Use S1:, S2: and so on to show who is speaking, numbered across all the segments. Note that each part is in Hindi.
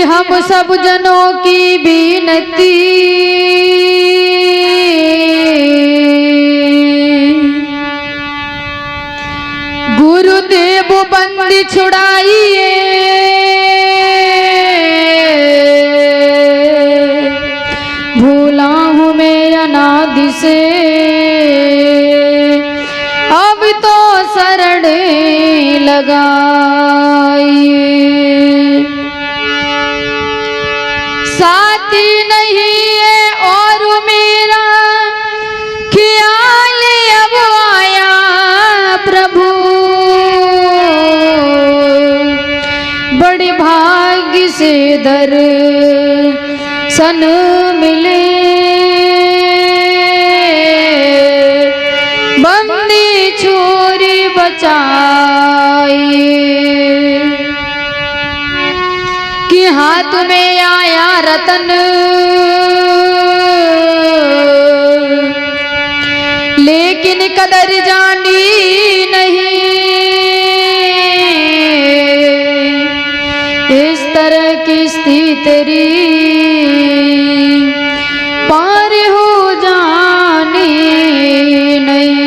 S1: हम सब जनों की विनती गुरुदेव बंदी छुड़ाइए, भूला हूँ मैं अनादि से अब तो शरण लगाइए। साथी नहीं है और मेरा ख्याल अब आया प्रभु, बड़े भाग्य से दर्शन मिले, बंदी छोरी बचाइए। कि हाथ में आया रतन लेकिन कदर जानी नहीं, इस तरह की स्थिति तेरी पार हो जानी नहीं।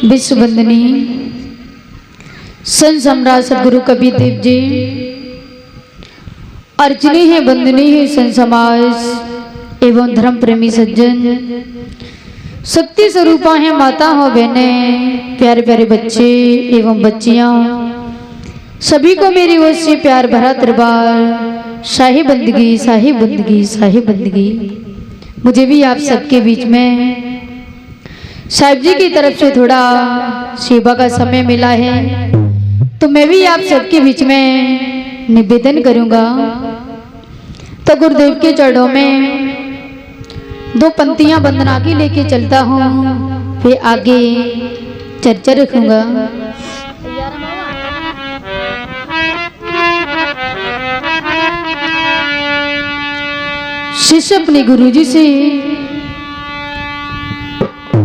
S1: विश्व वंदनी संत सम्राट सदगुरु कबीर देव जी, अर्चनी है वंदनी है संत समाज एवं धर्म प्रेमी सज्जन, शक्ति स्वरूपा है माता हो बहने, प्यारे प्यारे बच्चे एवं बच्चियां, सभी को मेरी ओर से प्यार भरा दरबार, शाही बंदगी शाही बंदगी शाही बंदगी। मुझे भी आप सबके बीच में साहिब जी की तरफ से थोड़ा सेवा का समय मिला है, तो मैं भी आप सबके बीच में निवेदन करूंगा। तो गुरुदेव के चरणों में दो पंक्तियां वंदना की लेके चलता हूँ, फिर आगे चर्चा रखूंगा। शिष्य अपने गुरुजी से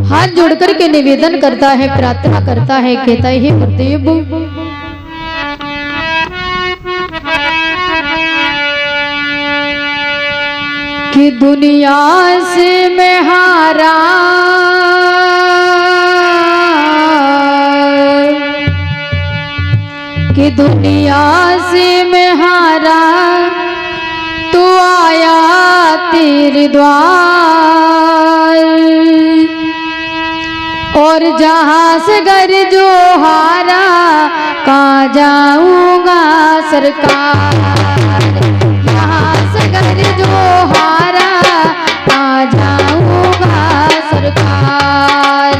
S1: हाथ जोड़कर के निवेदन करता है, प्रार्थना करता है, कहता है हे गुरुदेव, कि दुनिया से मैं हारा, कि दुनिया से मैं हारा, तो आया तेरे द्वार, और जहां से घर जो हारा, कहाँ जाऊंगा सरकार, यहाँ से घर जो हारा, कहाँ जाऊंगा सरकार।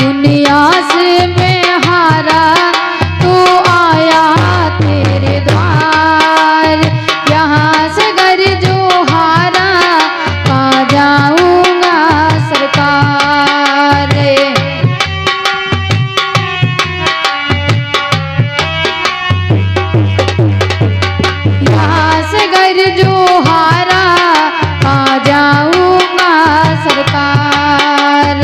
S1: दुनिया से मैं हारा, तो आया तेरे द्वार, यहाँ से घर जो हारा, कहाँ जाऊंगा सरकार। यहाँ से घर जो हारा, कहाँ जाऊंगा सरकार।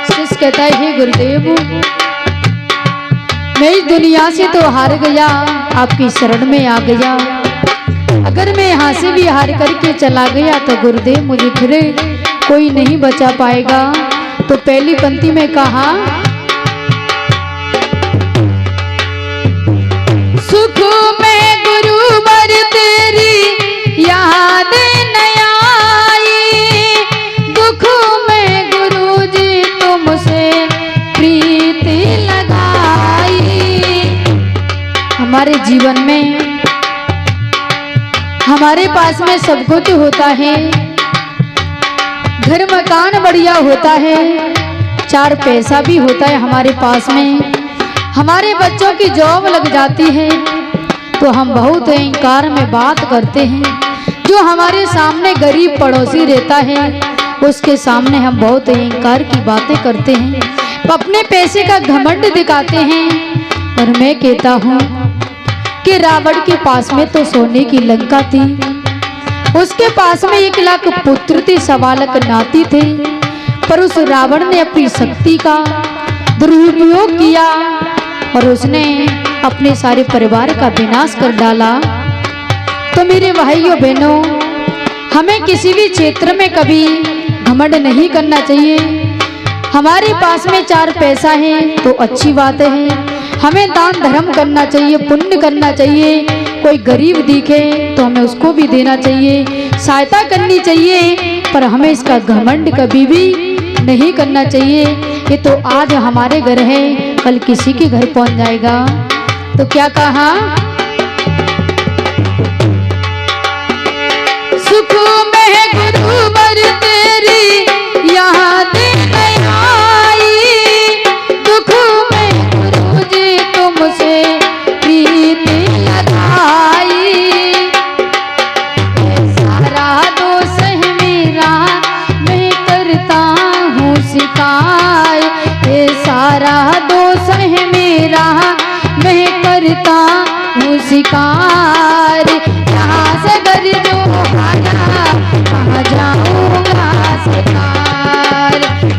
S1: शिष्य कहता है हे गुरुदेव, मैं इस दुनिया से तो हार गया, आपकी शरण में आ गया, अगर मैं यहाँ से भी हार करके चला गया तो गुरुदेव मुझे फिर कोई नहीं बचा पाएगा। तो पहली पंक्ति में कहा, सुख में गुरुवर तेरी याद न आई, दुख में गुरुजी तुमसे प्रीति लगाई। हमारे जीवन में हमारे पास में सब कुछ होता है, घर मकान बढ़िया होता है, चार पैसा भी होता है हमारे पास में, हमारे बच्चों की जॉब लग जाती है, तो हम बहुत अहंकार में बात करते हैं। जो हमारे सामने गरीब पड़ोसी रहता है उसके सामने हम बहुत अहंकार की बातें करते हैं, अपने पैसे का घमंड दिखाते हैं। और मैं कहता हूँ कि रावण के पास में तो सोने की लंका थी, उसके पास में 1 लाख पुत्र थे, 1.25 लाख नाती थे, पर उस रावण ने अपनी शक्ति का दुरुपयोग किया और उसने अपने सारे परिवार का विनाश कर डाला। तो मेरे भाइयों बहनों, हमें किसी भी क्षेत्र में कभी घमंड नहीं करना चाहिए। हमारे पास में 4 पैसा है तो अच्छी बात है, हमें दान धर्म करना चाहिए, पुण्य करना चाहिए। कोई गरीब दिखे तो हमें उसको भी देना चाहिए, सहायता करनी चाहिए, पर हमें इसका घमंड कभी भी नहीं करना चाहिए। ये तो आज हमारे घर है, कल किसी के घर पहुंच जाएगा। तो क्या कहा, सुख में गुरुवर तेरी याद आई, दुख में गुरु जी तुमसे प्रीति लगाई। सारा दोष है मेरा, मैं करता हूँ शिकायत। ये सारा दोष है मेरा, मैं करता हूँ शिकार। यहाँ से घर जो आया कहाँ जाऊँगा शिकार।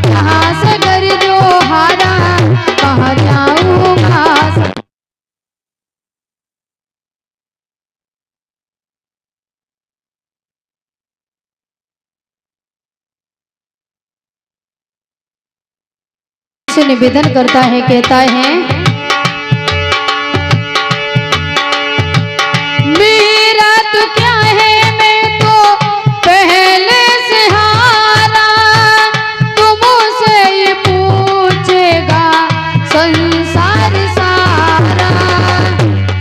S1: यहाँ से घर जो हारा कहाँ जाऊँगा। से निवेदन करता है, कहता है, मेरा तो क्या है, मैं तो पहले से हारा। तुमसे ये पूछेगा संसार सारा।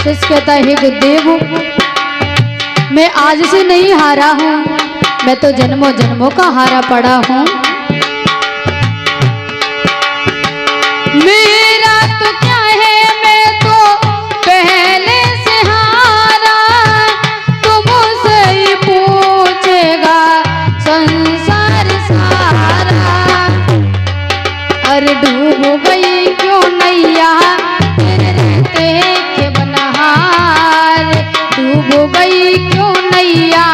S1: शिष्य कहता है, गुरुदेव मैं आज से नहीं हारा हूँ, मैं तो जन्मों जन्मों का हारा पड़ा हूँ। मेरा तो क्या है, मैं तो पहले से हारा। तुमसे ही पूछेगा संसार सारा। अरे डूब गई क्यों नैया तेरे रहते के बनहार। डूब गई क्यों नैया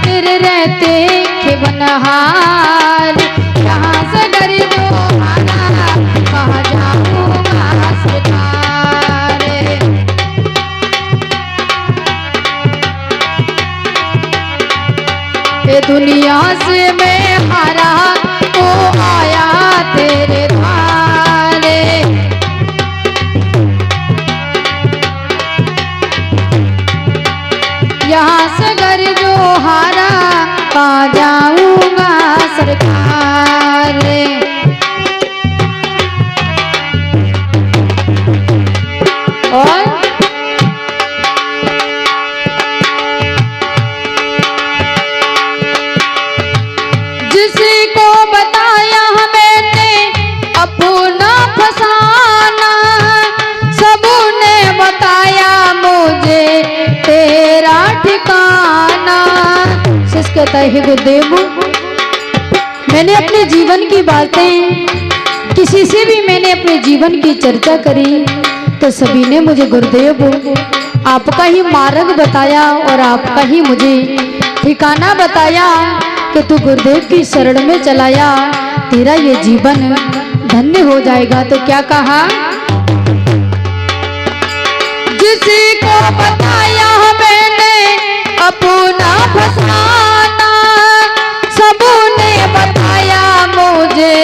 S1: तेरे रहते के बनहार। यहाँ से घर जो आना कहाँ जाऊँगा सरकार। ये दुनिया से मैं हारा तो आया तेरे द्वारे। यहाँ से घर जो हारा कहाँ जाऊँगा सरकार। और जिसी को बताया मैंने अपना फसाना। सबने बताया मुझे तेरा ठिकाना। शिष्य कहता है, गुरुदेव मैंने अपने जीवन की बातें किसी से भी मैंने अपने जीवन की चर्चा करी तो सभी ने मुझे गुरुदेव आपका ही मार्ग बताया और आपका ही मुझे ठिकाना बताया कि तू गुरुदेव की शरण में चलाया, तेरा ये जीवन धन्य हो जाएगा। तो क्या कहा, जिसी को बताया मैंने अपना फसाना। सबने बताया मुझे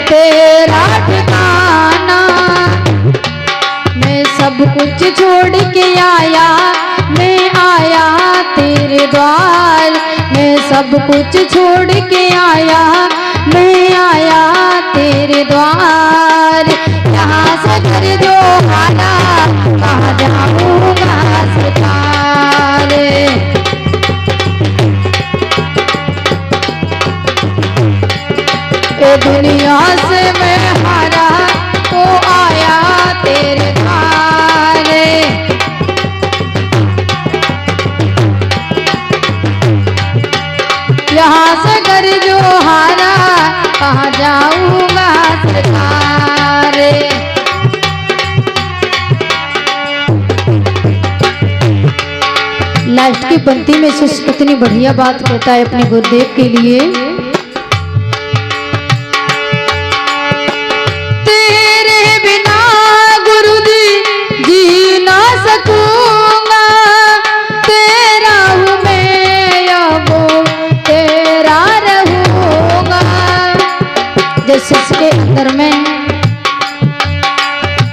S1: तेरा ठिकाना। मैं सब कुछ छोड़ के आया, मैं आया तेरे द्वार। मैं सब कुछ छोड़ के आया, मैं आया तेरे द्वार। यहाँ से घर जो आना कहाँ जाऊँगा सरकार। ये दुनिया से मैं हारा तो आया तेरे द्वार। यहाँ से घर जो हारा कहाँ जाऊँगा सरकार। लास्ट की पंक्ति में शिष्य कितनी बढ़िया बात कहता है अपने गुरुदेव के लिए। तेरे जिस शिष्य के अंदर में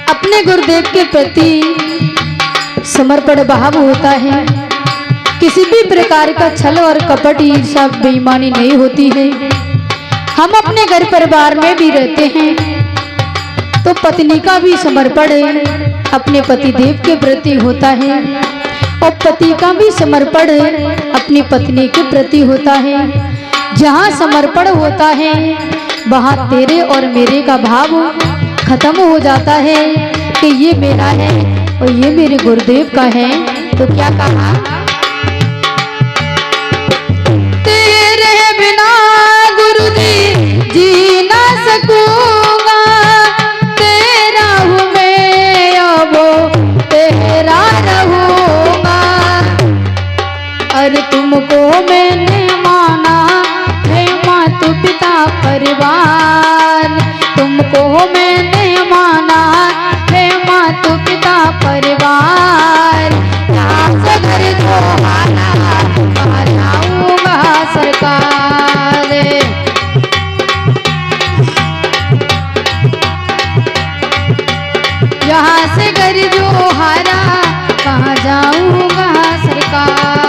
S1: अपने गुरुदेव के प्रति समर्पण भाव होता है, किसी भी प्रकार का छल और कपट ईर्ष्या बेईमानी नहीं होती है। हम अपने घर परिवार में भी रहते हैं तो पत्नी का भी समर्पण अपने पति देव के प्रति होता है और पति का भी समर्पण अपनी पत्नी के प्रति होता है। जहाँ समर्पण होता है वहाँ तेरे और मेरे का भाव खत्म हो जाता है कि ये मेरा है और ये मेरे गुरुदेव का है। तो क्या कहा, तेरे बिना गुरुदेव जी ना सकूंगा, तेरा हूँ मैं अब तेरा रहूंगा। अरे तुमको मैंने माना है माता पिता परिवार, तुमको मैंने माना है माता पिता परिवार। यहाँ से घर जो आना बाहर आऊंगा सरकार। यहाँ से घर जो हारा कहाँ जाऊंगा सरकार।